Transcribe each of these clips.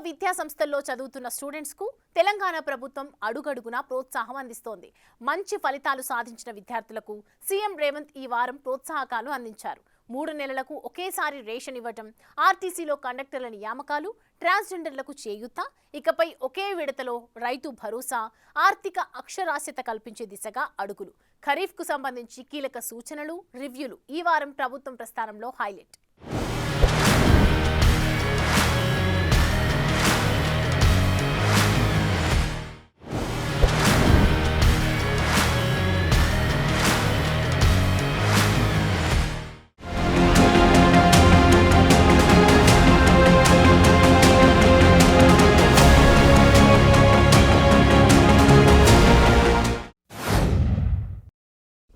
విద్యా సంస్థల్లో చదువుతున్న స్టూడెంట్స్ కు తెలంగాణ ప్రభుత్వం అడుగడుగునా ప్రోత్సాహం అందిస్తోంది. మంచి ఫలితాలు సాధించిన విద్యార్థులకు సీఎం రేవంత్ ఈ వారం ప్రోత్సాహకాలు అందించారు. 3 నెలలకు ఒకేసారి రేషన్ ఇవ్వటం, ఆర్టీసీలో కండక్టర్ల నియామకాలు, ట్రాన్స్జెండర్లకు చేయూత, ఇకపై ఒకే విడతలో రైతు భరోసా, ఆర్థిక అక్షరాస్యత కల్పించే దిశగా అడుగులు. ఖరీఫ్కు సంబంధించి కీలక సూచనలు, రివ్యూలు ఈ వారం ప్రభుత్వం ప్రస్థానంలో హైలైట్.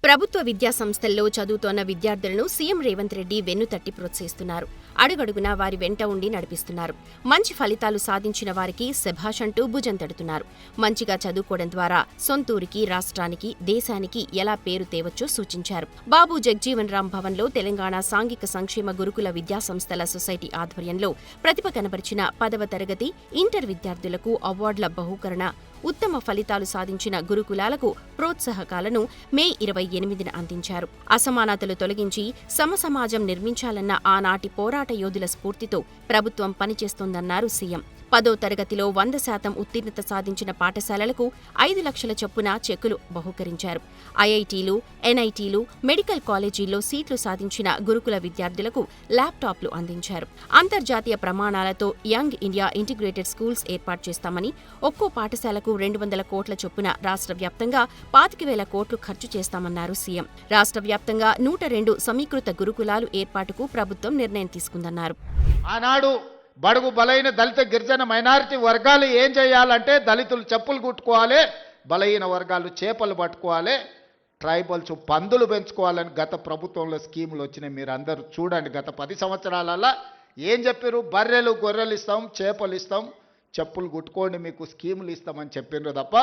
ప్రభుత్వ విద్యా సంస్థల్లో చదువుతోన్న విద్యార్థులను సీఎం రేవంత్ రెడ్డి వెన్నుతట్టి ప్రోత్సహిస్తున్నారు. అడుగడుగునా వారి వెంట ఉండి నడిపిస్తున్నారు. మంచి ఫలితాలు సాధించిన వారికి శభాష్ అంటూ భుజం తడుతున్నారు. మంచిగా చదువుకోవడం ద్వారా సొంతూరికి, రాష్ట్రానికి, దేశానికి ఎలా పేరు తేవచ్చో సూచించారు. బాబు జగ్జీవన్ రామ్ భవన్లో తెలంగాణ సాంఘిక సంక్షేమ గురుకుల విద్యా సంస్థల సొసైటీ ఆధ్వర్యంలో ప్రతిభ కనబరిచిన 10వ తరగతి, ఇంటర్ విద్యార్థులకు అవార్డుల బహూకరణ, ఉత్తమ ఫలితాలు సాధించిన గురుకులాలకు ప్రోత్సాహకాలను మే 28న అందించారు. అసమానతలు తొలగించి సమసమాజం నిర్మించాలన్న ఆనాటి పోరాట యోధుల స్ఫూర్తితో ప్రభుత్వం పనిచేస్తోందన్నారు సీఎం. 10వ తరగతిలో 100% ఉత్తీర్ణత సాధించిన పాఠశాలలకు 5 లక్షల చొప్పున చెక్కులు బహూకరించారు. ఐఐటీలు, ఎన్ఐటీలు, మెడికల్ కాలేజీల్లో సీట్లు సాధించిన గురుకుల విద్యార్థులకు ల్యాప్టాప్లు అందించారు. అంతర్జాతీయ ప్రమాణాలతో యంగ్ ఇండియా ఇంటిగ్రేటెడ్ స్కూల్స్ ఏర్పాటు చేస్తామని, ఒక్కో పాఠశాలకు 200 కోట్ల చొప్పున రాష్ట్ర వ్యాప్తంగా 25,000 కోట్లు ఖర్చు చేస్తామన్నారు సీఎం. రాష్ట్ర వ్యాప్తంగా 102 సమీకృత గురుకులాలు ఏర్పాటుకు ప్రభుత్వం నిర్ణయం తీసుకుందన్నారు. ఆనాడు బడుగు బలైన దళిత గిరిజన మైనారిటీ వర్గాలు ఏం చేయాలంటే దళితులు చెప్పులు కుట్టుకోవాలి, బలహీన వర్గాలు చేపలు పట్టుకోవాలి, ట్రైబల్స్ పందులు పెంచుకోవాలని గత ప్రభుత్వంలో స్కీములు వచ్చినాయి. మీరు అందరూ చూడండి, గత 10 సంవత్సరాలలో ఏం చెప్పారు? బర్రెలు గొర్రెలు ఇస్తాం, చేపలు ఇస్తాం, చెప్పులు కుట్టుకోండి, మీకు స్కీములు ఇస్తామని చెప్పిండ్రు తప్ప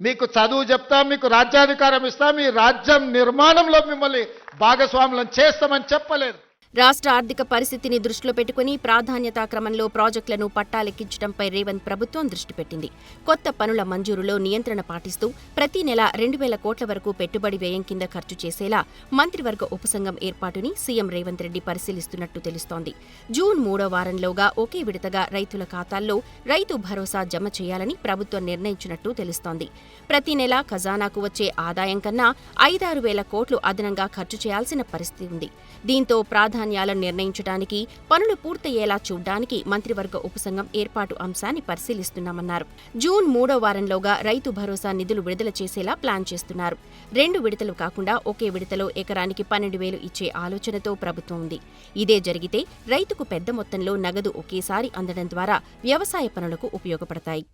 మీకు చదువు చెప్తాం, మీకు రాజ్యాధికారం ఇస్తాం, మీ రాజ్యం నిర్మాణంలో మిమ్మల్ని భాగస్వాములను చేస్తామని చెప్పలేదు. రాష్ట్ర ఆర్థిక పరిస్థితిని దృష్టిలో పెట్టుకుని ప్రాధాన్యతా క్రమంలో ప్రాజెక్టులను పట్టాలెక్కించడంపై రేవంత్ ప్రభుత్వం దృష్టి పెట్టింది. కొత్త పనుల మంజూరులో నియంత్రణ పాటిస్తూ ప్రతి నెల 2,000 కోట్ల వరకు పెట్టుబడి వ్యయం కింద ఖర్చు చేసేలా మంత్రివర్గ ఉపసంఘం ఏర్పాటుని సీఎం రేవంత్ రెడ్డి పరిశీలిస్తున్నట్టు తెలుస్తోంది. జూన్ 3వ వారంలోగా ఒకే విడతగా రైతుల ఖాతాల్లో రైతు భరోసా జమ చేయాలని ప్రభుత్వం నిర్ణయించినట్టు తెలుస్తోంది. ప్రతి నెల ఖజానాకు వచ్చే ఆదాయం కన్నా 5-6 వేల కోట్లు అదనంగా ఖర్చు చేయాల్సిన పరిస్థితి ఉంది. దీంతో ప్రాధాన్యాలను నిర్ణయించడానికి, పనులు పూర్తయ్యేలా చూడ్డానికి మంత్రివర్గ ఉపసంఘం ఏర్పాటు అంశాన్ని పరిశీలిస్తున్నామన్నారు. జూన్ 3వ వారంలోగా రైతు భరోసా నిధులు విడుదల చేసేలా ప్లాన్ చేస్తున్నారు. 2 విడతలు కాకుండా ఒకే విడతలో ఎకరానికి 12,000 ఇచ్చే ఆలోచనతో ప్రభుత్వం ఉంది. ఇదే జరిగితే రైతుకు పెద్ద మొత్తంలో నగదు ఒకేసారి అందడం ద్వారా వ్యవసాయ పనులకు ఉపయోగపడతాయి.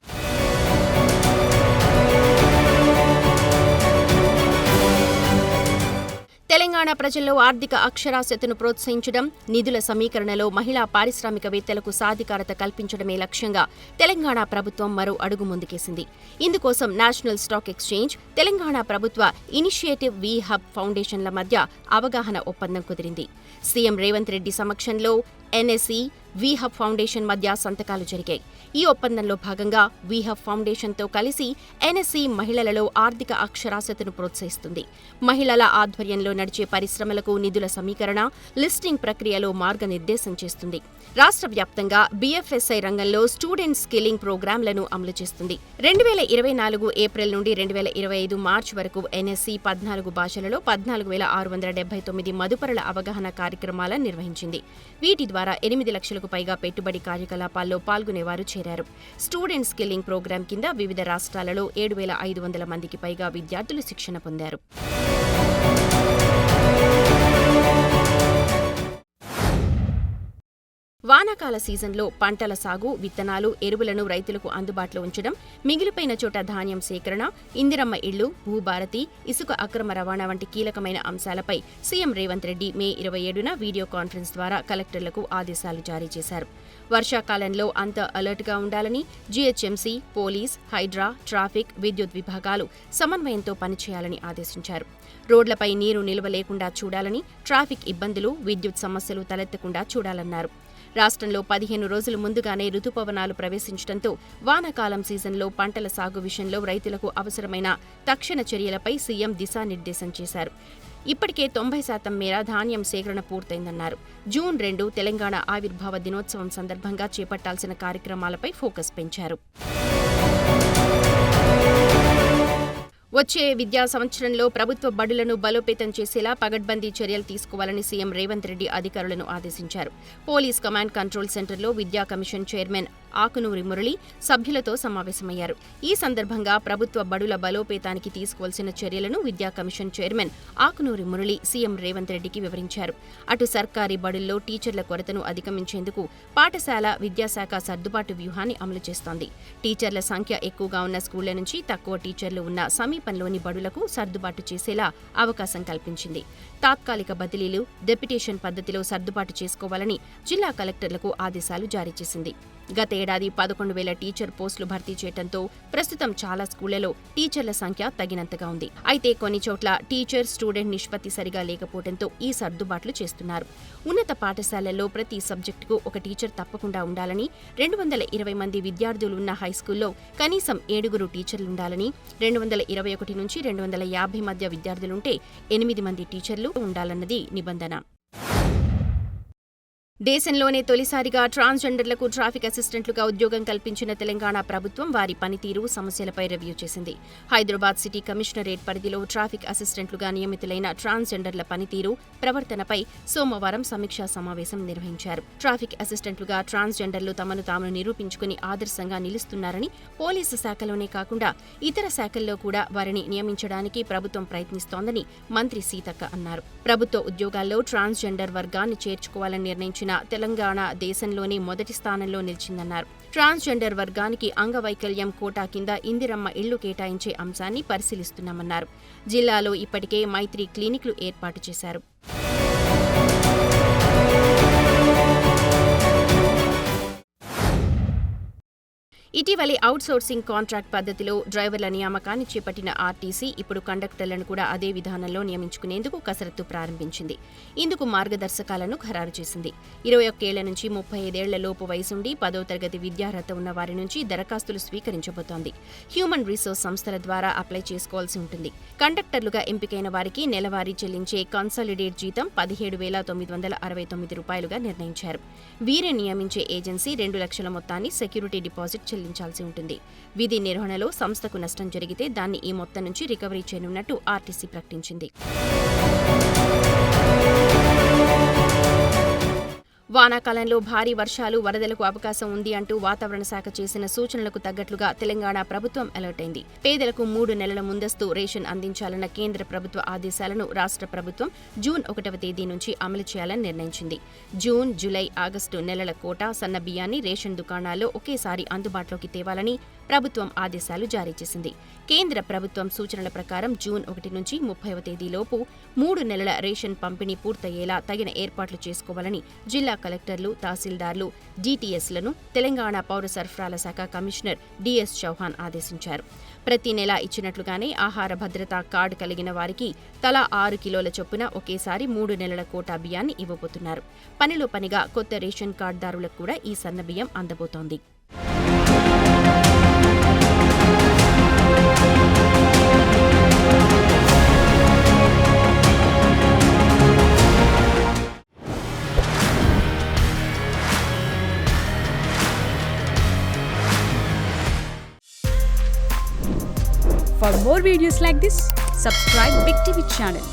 తెలంగాణ ప్రజల్లో ఆర్థిక అక్షరాస్యతను ప్రోత్సహించడం, నిధుల సమీకరణలో మహిళా పారిశ్రామికవేత్తలకు సాధికారత కల్పించడమే లక్ష్యంగా తెలంగాణ ప్రభుత్వం మరో అడుగు ముందుకేసింది. ఇందుకోసం నేషనల్ స్టాక్ ఎక్స్చేంజ్, తెలంగాణ ప్రభుత్వ ఇనిషియేటివ్ వి హబ్ ఫౌండేషన్ల మధ్య అవగాహన ఒప్పందం కుదిరింది. సీఎం రేవంత్ రెడ్డి సమక్షంలో ఎన్ఎస్ఈ, వి హబ్ ఫౌండేషన్ మధ్య సంతకాలు జరిగాయి. ఈ ఒప్పందంలో భాగంగా వి హబ్ ఫౌండేషన్తో కలిసి ఎన్ఎస్ఈ మహిళలలో ఆర్థిక అక్షరాస్యతను ప్రోత్సహిస్తుంది. మహిళల ఆధ్వర్యంలో నడిచే పరిశ్రమలకు నిధుల సమీకరణ, లిస్టింగ్ ప్రక్రియలో మార్గనిర్దేశం చేస్తుంది. రాష్ట్ర వ్యాప్తంగా బీఎఫ్ఎస్ఐ రంగంలో స్టూడెంట్ స్కిల్లింగ్ ప్రోగ్రాంలను అమలు చేస్తుంది. 2024 ఏప్రిల్ నుండి 2025 మార్చి వరకు ఎన్ఎస్ఈ 14 భాషలలో 14,679 మదుపరుల అవగాహన కార్యక్రమాలను నిర్వహించింది. వీటి ద్వారా 8 లక్షలకు పైగా పెట్టుబడి కార్యకలాపాల్లో పాల్గొనేవారు చేరారు. స్టూడెంట్ స్కిల్లింగ్ ప్రోగ్రాం కింద వివిధ రాష్ట్రాలలో 7,500 మందికి పైగా విద్యార్థులు శిక్షణ పొందారు. వానాకాల సీజన్లో పంటల సాగు, విత్తనాలు, ఎరువులను రైతులకు అందుబాటులో ఉంచడం, మిగిలిపోయిన చోట ధాన్యం సేకరణ, ఇందిరమ్మ ఇళ్లు, భూభారతి, ఇసుక అక్రమ రవాణా వంటి కీలకమైన అంశాలపై సీఎం రేవంత్ రెడ్డి మే 27న వీడియో కాన్ఫరెన్స్ ద్వారా కలెక్టర్లకు ఆదేశాలు జారీ చేశారు. వర్షాకాలంలో అంతా అలర్ట్గా ఉండాలని జీహెచ్ఎంసీ, పోలీస్, హైడ్రా, ట్రాఫిక్, విద్యుత్ విభాగాలు సమన్వయంతో పనిచేయాలని ఆదేశించారు. రోడ్లపై నీరు నిల్వ లేకుండా చూడాలని, ట్రాఫిక్ ఇబ్బందులు, విద్యుత్ సమస్యలు తలెత్తకుండా చూడాలన్నారు. రాష్ట్రంలో 15 రోజుల ముందుగానే రుతుపవనాలు ప్రవేశించడంతో వానాకాలం సీజన్లో పంటల సాగు విషయంలో రైతులకు అవసరమైన తక్షణ చర్యలపై సీఎం దిశానిర్దేశం చేశారు. ఇప్పటికే 90% మేర ధాన్యం సేకరణ పూర్తయిందన్నారు. జూన్ 2 తెలంగాణ ఆవిర్భావ దినోత్సవం సందర్భంగా చేపట్టాల్సిన కార్యక్రమాలపై ఫోకస్ పెంచారు. వచ్చే విద్యా సంవత్సరంలో ప్రభుత్వ బడులను బలోపేతం చేసేలా పగడ్బందీ చర్యలు తీసుకోవాలని సీఎం రేవంత్ రెడ్డి అధికారులను ఆదేశించారు. పోలీస్ కమాండ్ కంట్రోల్ సెంటర్లో విద్యా కమిషన్ చైర్మన్ ఆకునూరి మురళి సభ్యులతో సమావేశమయ్యారు. ఈ సందర్భంగా ప్రభుత్వ బడుల బలోపేతానికి తీసుకోవాల్సిన చర్యలను విద్యా commission chairman Akunuri Murali CM Revanth రెడ్డికి వివరించారు. అటు సర్కారీ బడుల్లో టీచర్ల కొరతను అధిగమించేందుకు పాఠశాల విద్యాశాఖ సర్దుబాటు వ్యూహాన్ని అమలు చేస్తోంది. టీచర్ల సంఖ్య ఎక్కువగా ఉన్న స్కూళ్ల నుంచి తక్కువ టీచర్లు ఉన్న సమీపంలోని బడులకు సర్దుబాటు చేసేలా అవకాశం కల్పించింది. తాత్కాలిక బదిలీలు, డెప్యుటేషన్ పద్ధతిలో సర్దుబాటు చేసుకోవాలని జిల్లా కలెక్టర్లకు ఆదేశాలు జారీ చేసింది. గత ఏడాది 11,000 టీచర్ పోస్టులు భర్తీ చేయడంతో ప్రస్తుతం చాలా స్కూళ్లలో టీచర్ల సంఖ్య తగినంతగా ఉంది. అయితే కొన్ని చోట్ల టీచర్ స్టూడెంట్ నిష్పత్తి సరిగా లేకపోవడంతో ఈ సర్దుబాట్లు చేస్తున్నారు. ఉన్నత పాఠశాలల్లో ప్రతి సబ్జెక్టుకు ఒక టీచర్ తప్పకుండా ఉండాలని, 220 మంది విద్యార్థులున్న హైస్కూల్లో కనీసం 7 టీచర్లుండాలని, 221 నుంచి 250 మధ్య విద్యార్థులుంటే 8 మంది టీచర్లు ఉండాలన్నది నిబంధన. దేశంలోనే తొలిసారిగా ట్రాన్స్జెండర్లకు ట్రాఫిక్ అసిస్టెంట్లుగా ఉద్యోగం కల్పించిన తెలంగాణ ప్రభుత్వం వారి పనితీరు, సమస్యలపై రివ్యూ చేసింది. హైదరాబాద్ సిటీ కమిషనరేట్ పరిధిలో ట్రాఫిక్ అసిస్టెంట్లుగా నియమితులైన ట్రాన్స్జెండర్ల పనితీరు, ప్రవర్తనపై సోమవారం సమీక్షా సమావేశం నిర్వహించారు. ట్రాఫిక్ అసిస్టెంట్లుగా ట్రాన్స్జెండర్లు తమను తాము నిరూపించుకుని ఆదర్శంగా నిలుస్తున్నారని, పోలీసు శాఖలోనే కాకుండా ఇతర శాఖల్లో కూడా వారిని నియమించడానికి ప్రభుత్వం ప్రయత్నిస్తోందని మంత్రి సీతక్క అన్నారు. ప్రభుత్వ ఉద్యోగాల్లో ట్రాన్స్జెండర్ వర్గాన్ని చేర్చుకోవాలని నిర్ణయించిన తెలంగాణ దేశంలోనే మొదటి స్థానంలో నిలిచిందన్నారు. ట్రాన్స్జెండర్ వర్గానికి అంగవైకల్యం కోటా కింద ఇందిరమ్మ ఇళ్లు కేటాయించే అంశాన్ని పరిశీలిస్తున్నామన్నారు. జిల్లాలో ఇప్పటికే మైత్రి క్లినిక్లు ఏర్పాటు చేశారు. ఇటీవలే అవుట్సోర్సింగ్ కాంట్రాక్ట్ పద్ధతిలో డ్రైవర్ల నియామకాన్ని చేపట్టిన ఆర్టీసీ ఇప్పుడు కండక్టర్లను కూడా అదే విధానంలో నియమించుకునేందుకు కసరత్తు ప్రారంభించింది. ఇందుకు మార్గదర్శకాలను ఖరారు చేసింది. 21 ఏళ్ల నుంచి 35 ఏళ్ల లోపు వయసుండి 10వ తరగతి విద్యార్హత ఉన్న వారి నుంచి దరఖాస్తులు స్వీకరించబోతోంది. హ్యూమన్ రిసోర్స్ సంస్థల ద్వారా అప్లై చేసుకోవాల్సి ఉంటుంది. కండక్టర్లుగా ఎంపికైన వారికి నెలవారీ చెల్లించే కన్సాలిడేట్ జీతం 17,969 రూపాయలుగా నిర్ణయించారు. వీరిని నియమించే ఏజెన్సీ 2 లక్షల మొత్తాన్ని సెక్యూరిటీ డిపాజిట్ చెల్లించాల్సి ఉంటుంది. విధి నిర్వహణలో సంస్థకు నష్టం జరిగితే దాన్ని ఈ మొత్తం నుంచి రికవరీ చేయనున్నట్టు ఆర్టీసీ ప్రకటించింది. వానాకాలంలో భారీ వర్షాలు, వరదలకు అవకాశం ఉంది అంటూ వాతావరణ శాఖ చేసిన సూచనలకు తగ్గట్లుగా తెలంగాణ ప్రభుత్వం అలర్ట్ అయింది. పేదలకు 3 నెలల ముందస్తు రేషన్ అందించాలన్న కేంద్ర ప్రభుత్వ ఆదేశాలను రాష్ట్ర ప్రభుత్వం జూన్ 1వ తేదీ నుంచి అమలు చేయాలని నిర్ణయించింది. జూన్, జూలై, ఆగస్టు నెలల కోటా సన్న బియ్యాన్ని రేషన్ దుకాణాల్లో ఒకేసారి అందుబాటులోకి తేవాలని ప్రభుత్వం ఆదేశాలు జారీ చేసింది. కేంద్ర ప్రభుత్వం సూచనల ప్రకారం జూన్ 1 నుంచి 30వ తేదీలోపు 3 నెలల రేషన్ పంపిణీ పూర్తయ్యేలా తగిన ఏర్పాట్లు చేసుకోవాలని జిల్లా కలెక్టర్లు, తహసీల్దార్లు, డీటీఎస్లను తెలంగాణ పౌర సరఫరాల శాఖ కమిషనర్ డిఎస్ చౌహాన్ ఆదేశించారు. ప్రతి నెల ఇచ్చినట్లుగానే ఆహార భద్రతా కార్డు కలిగిన వారికి తలా 6 కిలోల చొప్పున ఒకేసారి 3 నెలల కోటా బియ్యాన్ని ఇవ్వబోతున్నారు. పనిలో పనిగా కొత్త రేషన్ కార్డుదారులకు కూడా ఈ సన్నబియ్యం అందబోతోంది. For more videos like this, subscribe Big TV channel.